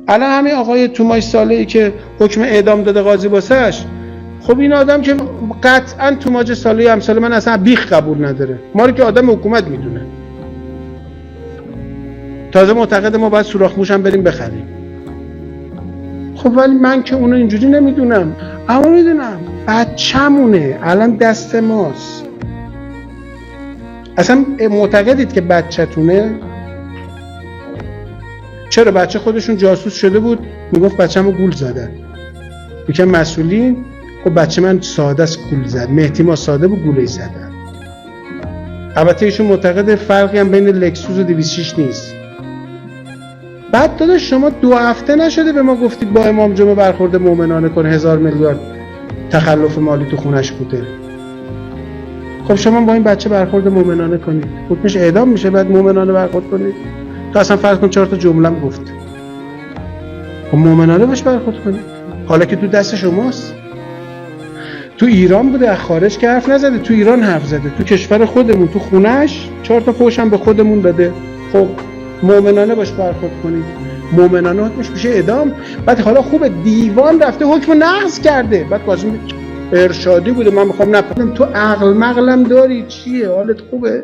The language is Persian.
الان همین آقای توماش صالحی که حکم اعدام داده قاضی واسش، خب این آدم که قطعا توماج صالحی امثال من اصلا بیخ قبول نداره، ما رو که آدم حکومت میدونه، تازه معتقد ما باید سوراخ موش هم بریم بخریم. خب ولی من که اونو اینجوری نمیدونم، اما میدونم بچه‌مونه، الان دست ماست. اصلا معتقدید که بچه‌تونه؟ چرا بچه خودشون جاسوس شده بود میگفت بچه‌مو گول زدن، میگن مسئولین. خب بچه من ساده است گول زد، مهدی ما ساده بود گولش زدن. البته ایشون معتقد فرقی هم بین لکسوس و 206 نیست. بعد داداش شما 2 هفته نشده به ما گفتید با امام جمعه برخورد مومنانه کنه، 1000 میلیارد تخلف مالی تو خونش بوده. خب شما با این بچه برخورد مومنانه کنید، حکمش اعدام میشه، بعد مومنانه برخورد کنید. تو اصلا فرض کن 4 تا جمله هم گفت، خب مومنانه باش برخورد کنید، حالا که تو دست شماست. تو ایران بوده، از خارج که حرف نزده، تو ایران حرف زده، تو کشور خودمون، تو خونش 4 تا فوش هم به خودمون داده. خب مومنانه باش برخورد کنید، مومنانه حکمش میشه اعدام. بعد حالا خوبه دیوان رفته حکم نقض کرده، بعد قاضی ارشادی بوده، من میخوام نفهمم تو عقل مقلم داری چیه، حالت خوبه؟